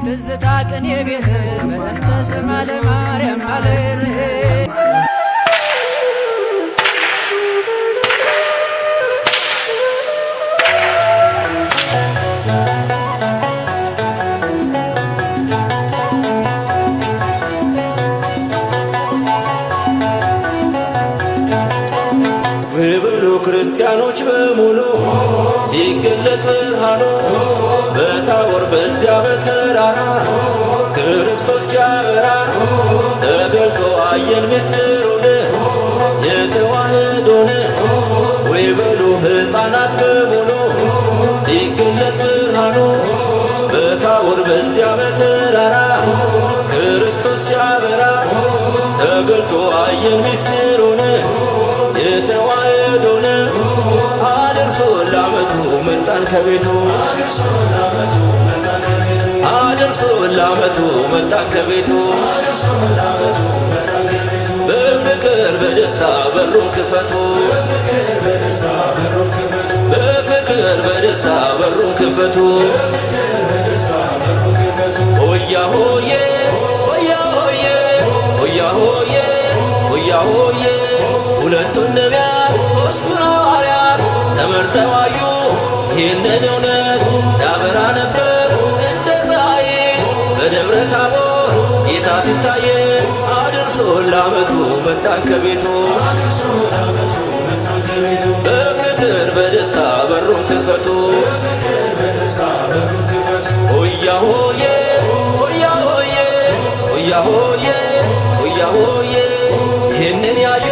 ትዝታ ቅኔ ቤት በእንተ ስማ ለማርያም ማለት ውብሉ ክርስቲያኖች በሙሉ ሲገለጽ ብርሃኑ በታቦር በዚያ በተራራ ክርስቶስ ሲያበራ ተገልጦ አየን ምስጢሩን የተዋህዶን። ውብሉ ሕፃናት በሙሉ ሲገለጽ ብርሃኑ በታቦር በዚያ በተራራ ክርስቶስ ሲያበራ ተገልጦ አየን ምስጢሩን የተዋህዶን። አድርሶ ለዓመቱ መጣን ከቤቱ አድርሶ ለዓመቱ መጣን ከቤቱ በፍቅር በደስታ በሩን ክፈቱ በፍቅር በደስታ በሩን ክፈቱ። ሆያ ሆዬ ሆያ ሆዬ ሆያ ሆዬ ሆያ ሆዬ ሁለቱን ነቢያት ሦስቱን ሐዋርያት ተመርተው አዩ ይህንን እውነት። ያበራ ነበር እንደ ፀሐይ በደብረ ታቦር ጌታ ሲታየ። አድርሶ ለዓመቱ መጣን ከቤቱ በፍቅር በደስታ በሩን ክፈቱ። ሆያ ሆዬ ሆያ ሆዬ ሆያ ሆዬ ሆያ ሆዬ ይህንን ያዩ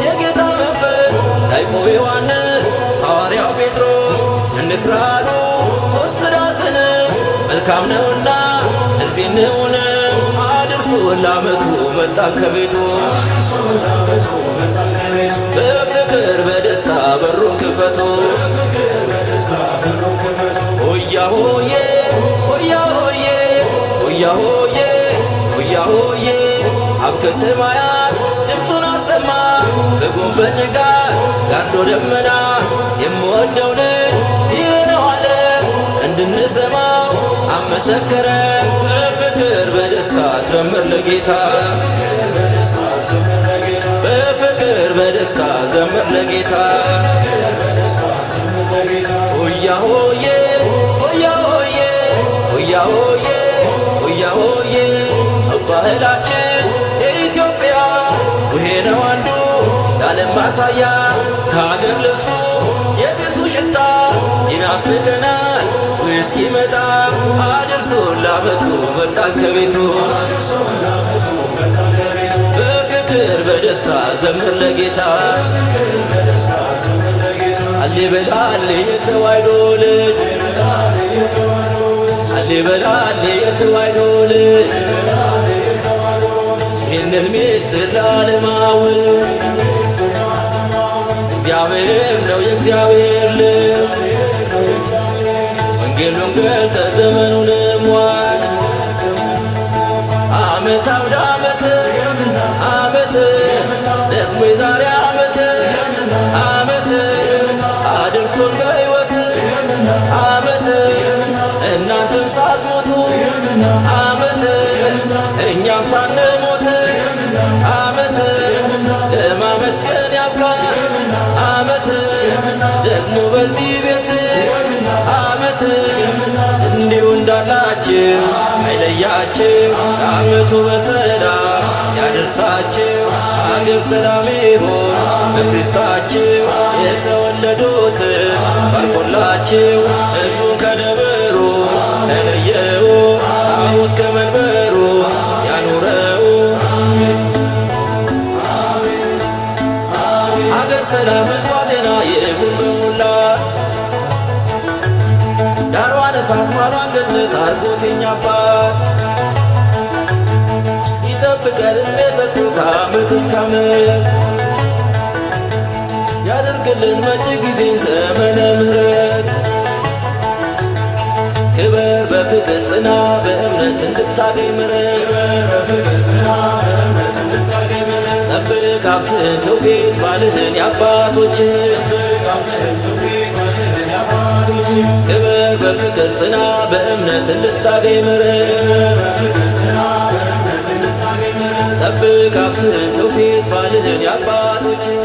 የጌታ መንፈስ ዳግሞ ዮሐንስ ሐዋርያው ጴጥሮስ እንስራ አሉ ሦስት ዳስን መልካም ነውና እዚህ እንሁን። አድርሶ ለዓመቱ መጣን ከቤቱ በፍቅር በደስታ በሩን ክፈቱ። ሆያ ሆዬ ሆያ ሆዬ ሆያ ሆዬ ሆያ ሆዬ አብ ከሰማያት ድምፁን አሰማ በጉም በጭጋግ ጋርዶ ደመና የምወደው ልጅ ይህ ነው አለ እንድንሰማው አመሰከረ። በፍቅር በደስታ ዘምር ለጌታ በፍቅር በደስታ ዘምር ለጌታ። ሆያ ሆዬ ሆያ ሆዬ ሆያ ሆዬ ሆያ ሆዬ ባህላችን የኢትዮጵያ ውሄ ነው አንዱ ለዓለም ማሳያ። ከሀገር ልብሱ የጢሱ ሽታ ይናፍቀናል እስኪመጣ። አድርሶ ለዓመቱ መጣን ከቤቱ በፍቅር በደስታ ዘምር ለጌታ። አሌ በላ አሌ የተዋሕዶ ልጅ አሌ በላ አሌ የተዋሕዶ ልጅ ይህንን ምስጢር ላለማወቅ እግዚአብሔር ነው የእግዚአብሔር ልጅ። ወንጌሉን ገልጠ ዘመኑንም ዋጅ። ዓመት አውደ ዓመት ዓመት ደግሞ የዛሬ ዓመት ዓመት አድርሶን በሕይወት ዓመት እናንተም ሳትሞቱ ዓመት እኛም ሳንሞት ዓመት ለማመስገን ያብቃን ዓመት ደግሞ በዚህ ቤት ዓመት እንዲሁ እንዳላችሁ አይለያችሁ። ዓመቱ በሰላም ያደርሳችሁ። አገር ሰላም ይሁን በክርስታችሁ የተወለዱትን ባርኮላችሁ። ሕዝቡን ከደብሩ ተለየው ታቦት ከመንበሩ ያኑረው። አገር ሰላም ሕዝቧ ጤና ይሁን በሙላ። ዳሯን እሳት ማሯን ገነት አድርጎት የኛ አባት ይጠብቀን ዕድሜ ሰጥቶ ከዓመት እስከ ዓመት ያደርግልን መጪ ጊዜ ዘመነ ምሕረት። ክበር በፍቅር ጽና በእምነት እንድታገኝ ምሕረት። ጠብቅ ሀብትህን ትውፊት ባህልህን የአባቶችን ክበር በፍቅር ጽና በእምነት እንድታገኝ ምሕረት ጠብቅ ሀብትህን ትውፊት ባልህን የአባቶችን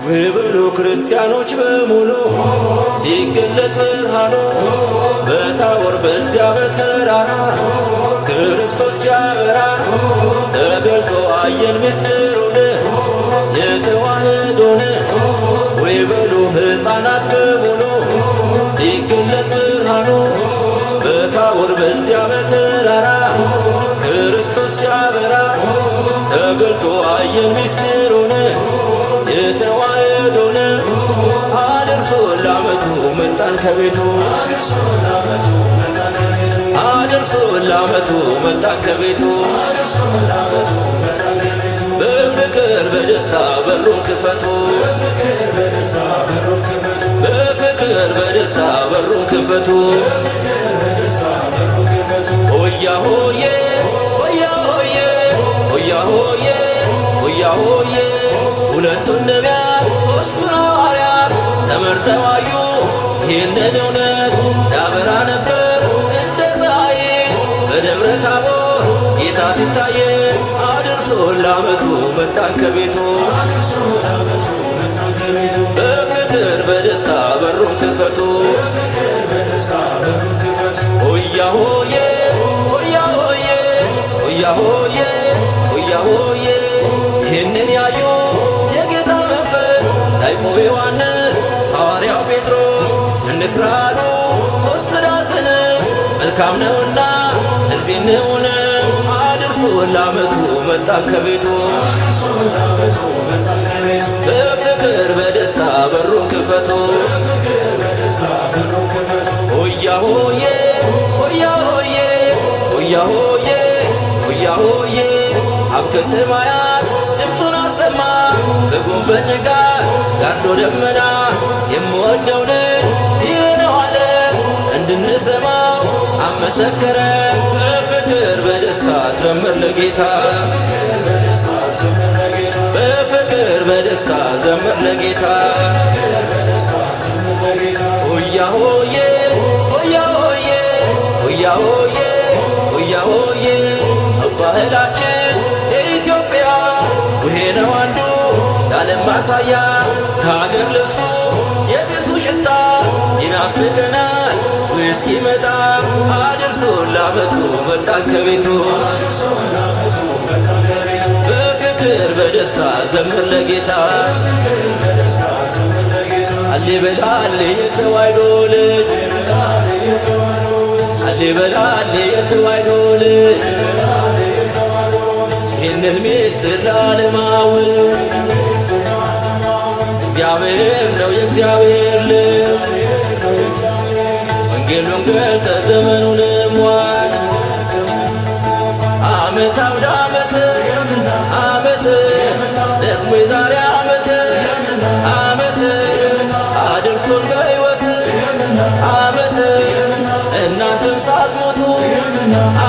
ውበሉ ክርስቲያኖች በሙሉ ሲገለጽ ብርሃኑ በታቦር በዚያ በተራራ ክርስቶስ ሲያበራ ተገልጦ አየን ምስጢሩን የተዋህዶን። ውበሉ ሕፃናት በሙሉ ሲገለጽ ብርሃኑ በታቦር በዚያ በተራራ ክርስቶስ ሲያበራ ተገልጦ አየን ምስጢሩን የተዋህዶን። አድርሶ ለዓመቱ መጣን ከቤቱ አድርሶ ለዓመቱ መጣን ከቤቱ በፍቅር በደስታ በሩን ክፈቱ በፍቅር በደስታ በሩን ክፈቱ። ሆያ ሆዬ ሆያ ሆዬ ሆያ ሆዬ ሆያ ሆዬ ሁለቱን ነቢያት ሦስቱን ሐዋርያት ተመርተው አዩ ይህንን እውነት ያበራ ነበር እንደ ፀሐይ በደብረ ታቦር ጌታ ሲታየ። አድርሶ ለዓመቱ መጣን ከቤቱ በፍቅር በደስታ በሩን ክፈቱ። ሆያ ሆዬ ሆያ ሆዬ ሆያ ሆዬ ሆያ ሆዬ ይህንን ያዩ የጌታ መንፈስ ያዕቆብ ዮሐንስ ሐዋርያው ጴጥሮስ እንስራ አሉ ሦስት ዳስን መልካም ነውና እዚህ እንሁን። አድርሶ ለዓመቱ መጣን ከቤቱ በፍቅር በደስታ በሩን ክፈቱ። ሆያ ሆዬ ሆያ ሆዬ ሆያ ሆዬ ሆያ ሆዬ አብ ከሰማያት ድምፁን አሰማ በጉም በጭጋግ ጋርዶ ደመና የምወደው ልጅ ይህ ነው አለ እንድንሰማው አመሰከረ። በፍቅር በደስታ ዘምር ለጌታ በፍቅር በደስታ ዘምር ለጌታ። ሆያ ሆዬ ሆያ ሆዬ ሆያ ሆዬ ሆያ ሆዬ ባህላችን የኢትዮጵያ ውሄ ነው አንዱ የዓለም ማሳያ ከሀገር ልብሱ የጢሱ ሽታ ይናፍቀናል እስኪመጣ። አድርሶ ለዓመቱ መጣን ከቤቱ በፍቅር በደስታ ዘምር ለጌታ። አሌ በላ አሌ የተዋሕዶ ልጅ አሌ በላ አሌ የተዋሕዶ ልጅ ይህንን ምስጢር ላለማወቅ እግዚአብሔር ነው የእግዚአብሔር ልጅ ወንጌሉን ገልጠ ዘመኑንም ዋጅ። ዓመት አውደ ዓመት ዓመት ደግሞ የዛሬ ዓመት ዓመት አድርሶን በሕይወት ዓመት እናንተም ሳትሞቱ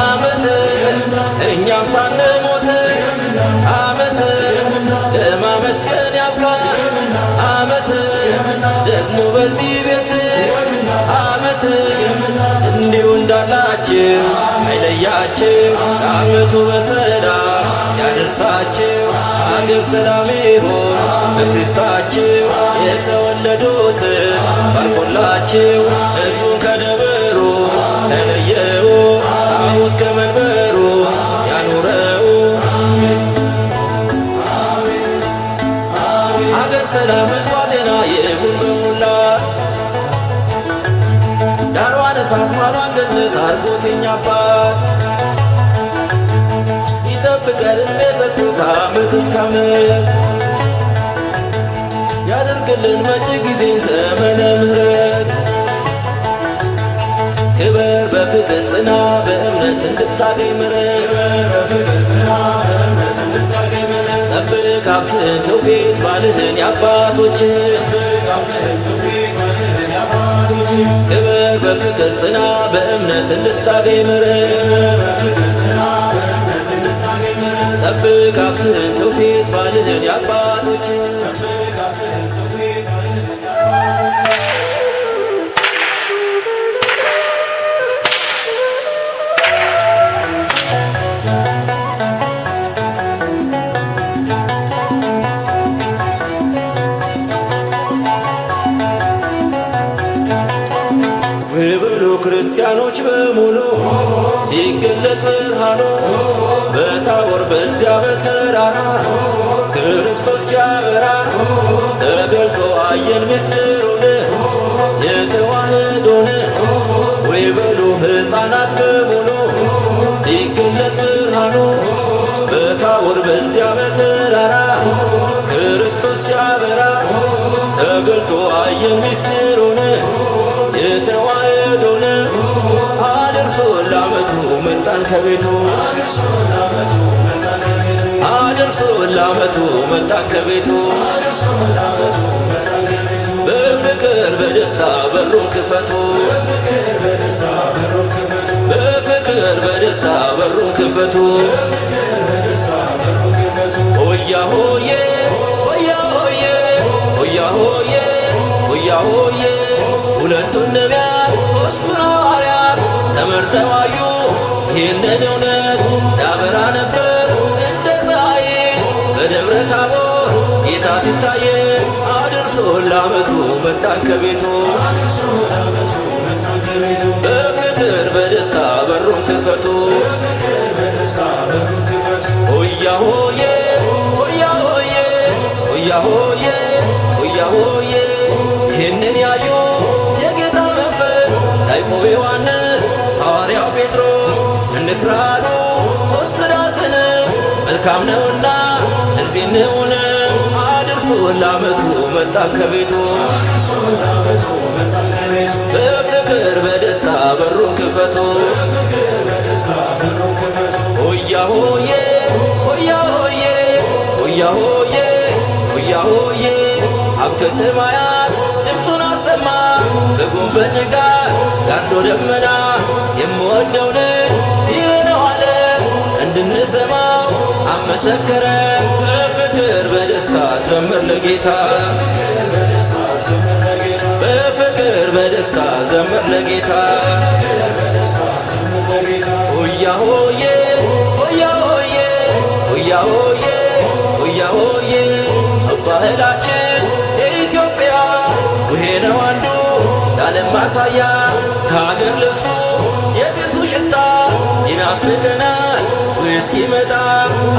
ዓመት እኛም ሳንሞት ዓመት ለማመስገን ያብቃን ዓመት ደግሞ በዚህ ቤት ዓመት እንዲሁ እንዳላችሁ አይለያችሁ ዓመቱ በሰላም ያደርሳችሁ። አገር ሰላም ይሁን በክርስታችሁ የተወለዱትን ባርኮላችሁ ሕዝቡን ከደብሩ ተለየው ታቦት ከመንበሩ ያኑረው። አገር ሰላም ሕዝቧ ጤና ይሁን በሙላ ዳሯን እሳት ማሯን ገነት አድርጎት የኛ አባት ይጠብቀን ዕድሜ ሰጥቶ ከዓመት እስከ ዓመት ያደርግልን መጪ ጊዜ ዘመነ ምሕረት። ክበር በፍቅር ጽና በእምነት እንድታገኝ ምሕረት ጠብቅ ሀብትን ትውፊት ባልህን የአባቶችን ክበር በፍቅር ጽና በእምነት እንድታገኝ ምሕረት ጠብቅ ሀብትን ትውፊት ባልህን የአባቶችን ውብሉ ክርስቲያኖች በሙሉ ሲገለጽ ብርሃኑ በታቦር በዚያ በተራራ ክርስቶስ ሲያበራ ተገልጦ አየን ምስጢሩን የተዋህዶን ውብሉ ሕፃናት በሙሉ ሲገለጽ ብርሃኑ በታቦር በዚያ በተራራ ክርስቶስ ሲያበራ ተገልጦ አየን ምስጢሩን የተዋህዶን አድርሶ ለዓመቱ መጣን ከቤቱ አድርሶ ለዓመቱ መጣን ከቤቱ በፍቅር በደስታ በሩን ክፈቱ በፍቅር በደስታ በሩን ክፈቱ ሆያ ሆዬ ሆያ ሆዬ ሆያ ሆዬ ሆያ ሆዬ ሁለቱን ነቢያት ሦስቱን ሐዋርያት ተመርተው አዩ ይህንን እውነት ያበራ ነበር እንደ ፀሐይ በደብረ ታቦር ጌታ ሲታየ አድርሶ ለዓመቱ መጣን ከቤቱ በፍቅር በደስታ በሩን ክፈቱ ሆያ ሆዬ ሆያ ሆዬ ሆያ ሆዬ ሆያ ሆዬ ይህንን ያዩ የጌታ መንፈስ ያዕቆብ ዮሐንስ ሐዋርያው ጴጥሮስ እንስራ አሉ ሦስት ዳስን መልካም ነውና እዚህ እንሁን አድርሶ ለዓመቱ መጣን ከቤቱ በፍቅር በደስታ በሩን ክፈቱ ሆያ ሆዬ ሆያ ሆዬ ሆያ ሆዬ ሆያ ሆዬ አብ ከሰማያት ድምፁን አሰማ በጉም በጭጋግ ጋርዶ ደመና የምወደው ልጅ ይህ ነው አለ እንድንሰማው አመሰከረ በፍቅር በደስታ ዘምር ለጌታ በፍቅር በደስታ ዘምር ለጌታ ሆያ ሆዬ ሆያ ሆዬ ሆያ ሆዬ ሆያ ሆዬ ባህላችን የኢትዮጵያ ውሄ ነው አንዱ የዓለም ማሳያ ከሀገር ልብሱ የጢሱ ሽታ ይናፍቀናል እስኪመጣ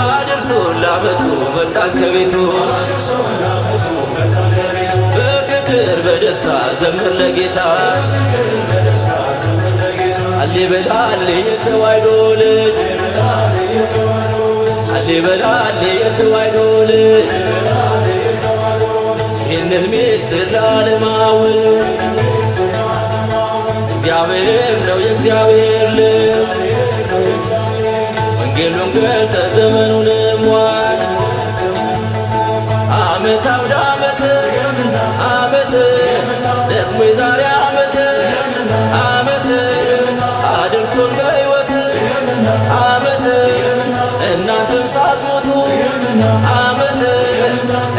አድርሶ ለዓመቱ መጣን ከቤቱ በፍቅር በደስታ ዘምር ለጌታ አሌ በላ አሌ የተዋሕዶ ልጅ አሌ በላ አሌ የተዋሕዶ ልጅ ይህንን ምስጢር ለዓለማውያን እግዚአብሔርም ነው የእግዚአብሔር ልጅ ወንጌሉን ገልጠ ዘመኑንም ዋጅ ዓመት አውደ ዓመት ዓመት ደግሞ የዛሬ ዓመት ዓመት አድርሶን በሕይወት ዓመት እናንተም ሳትሞቱ ዓመት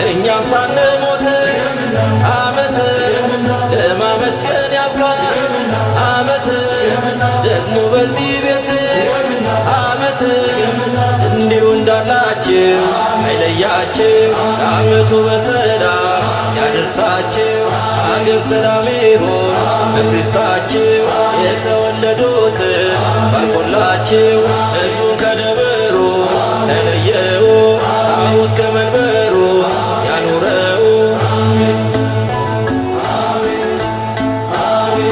እኛም ሳንሞት ዓመት ለማመስገን ያብቃን ዓመት ደግሞ በዚህ ቤት ዓመት እንዲሁ እንዳላችሁ አይለያችሁ ዓመቱ በሰላም ያደርሳችሁ አገር ሰላም ይሁን በክርስታችሁ የተወለዱትን ባርኮላችሁ ሕዝቡን ከደብሩ ተለየው ታቦት ከመንበሩ ያኑረው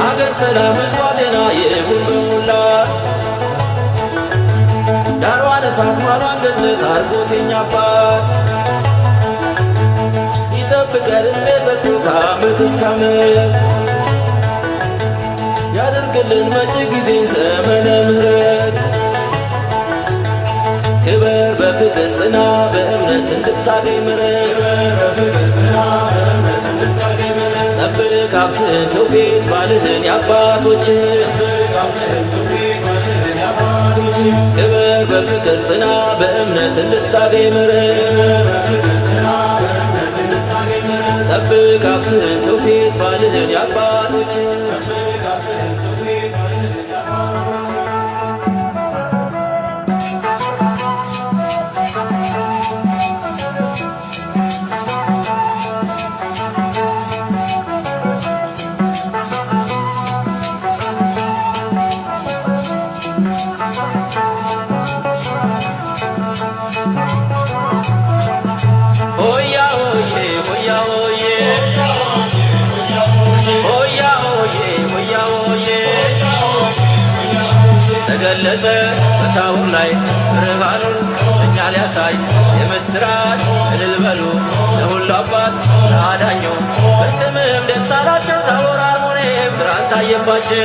አገር ሰላም ሕዝቧ ጤና ይሁን በሙላ ዳሯን እሳት ማሯን ገነት አርጎት የኛ አባት ይጠብቀን ዕድሜ ሰጥቶ ከዓመት እስከ ዓመት ያደርግልን መጪ ጊዜ ዘመነ ምሕረት ክበር በፍቅር ጽና በእምነት እንድታገኝ ምሕረት ጠብቅ ሀብትህን ትውፊት ባልህን የአባቶችን ክበር በፍቅር ጽና በእምነት እንድታገኝ ምሕረት ጠብቅ ሀብትህን ትውፊት ባልህን የአባቶችን ተገለጸ በታቦር ላይ ብርሃኑን እኛ ሊያሳይ የምስራች እልል በሉ ለሁሉ አባት ለአዳኙ በስምህም ደስ አላቸው ታቦር አርሞንዔም ብርሃን ታየባቸው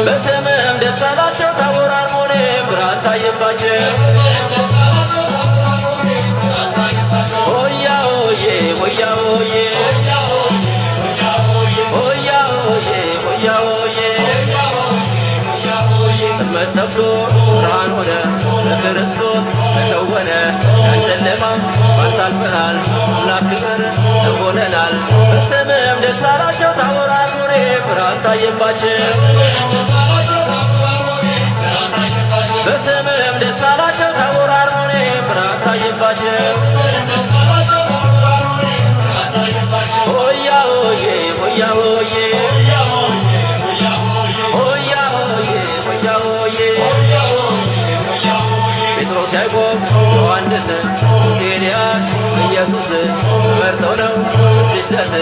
በስምህም ደስ አላቸው ታቦር አርሞንዔም ብርሃን ታየባቸው ሆያ ሆዬ ሆያ ሆዬ ሆያ ሆዬ ሆያ ሆዬ ጽልመት ጠፍቶ ብርሃን ሆነ በክርስቶስ ተከወነ ያን ጨለማም አሳልፈናል አምላክ ክብር ተሆነናል በስምህም ደስ አላቸው ታቦር አርሞንዔም ብርሃን ታየባቸው በስምህም ደስ አላቸው ታቦር አርሞንዔም ብርሃን ታየባቸው ሆያ ሆዬ ሆያ ሆዬ ሆያ ሆዬ ሆያ ሆዬ ጴጥሮስ ያዕቆብ ዮሐንስ ኤልያስ ኢየሱስ መርጠው ነው ስደት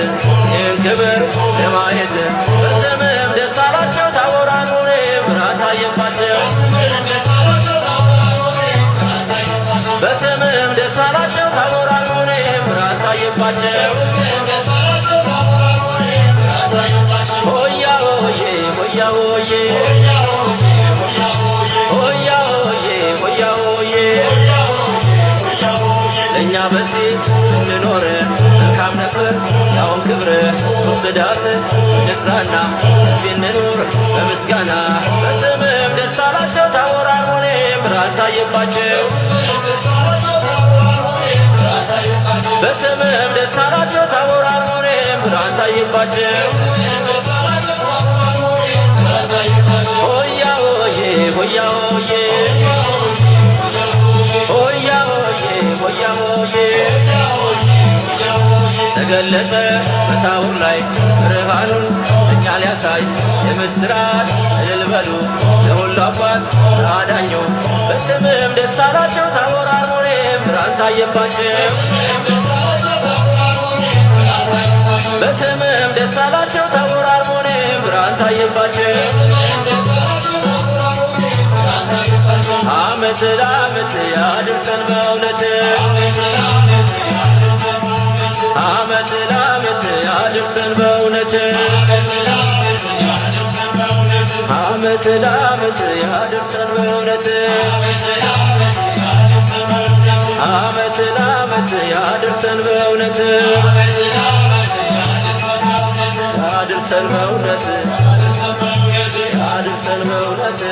ይህን ክብር ለማየት በስምህም ደስ አላቸው ታቦር አርሞንዔም ብርሃን ታየባቸው በስምህም ደስ አላቸው ታቦር አርሞንዔም ብርሃን ታየባቸው ሆያ ሆዬ ሆያ ሆዬ ሆያ ሆዬ ሆያ ሆዬ ለእኛ በዚህ እንኖር መልካም ነበር ያውን ክብር ውስዳስ እንስራና እዚህ እንኑር በምስጋና በስምህም ደስ አላቸው ታቦር አርሞንዔም ብርሃን ታየባቸው በስምህም ደስ አላቸው ታቦር አርሞንዔም ብርሃን ታየባቸው ሆያ ሆዬ ሆያ ሆዬ ሆያ ሆዬ ሆያ ሆዬ ተገለጸ በታቦር ላይ ብርሃኑን እኛ ሊያሳይ የምስራች እልል በሉ ለሁሉ አባት ለአዳኙ በስምህም ደስ አላቸው ታቦር አርሞንዔም ብርሃን ታየባቸው በስምህም ደስ አላቸው ታቦር አርሞንዔም ብርሃን ታየባቸው ዓመት ለዓመት ያድርሰን በእውነት ዓመት ለዓመት ያድርሰን በእውነት ዓመት ለዓመት ያድርሰን በእውነት ዓመት ለዓመት ያድርሰን በእውነት ያድርሰን በእውነት ያድርሰን በእውነት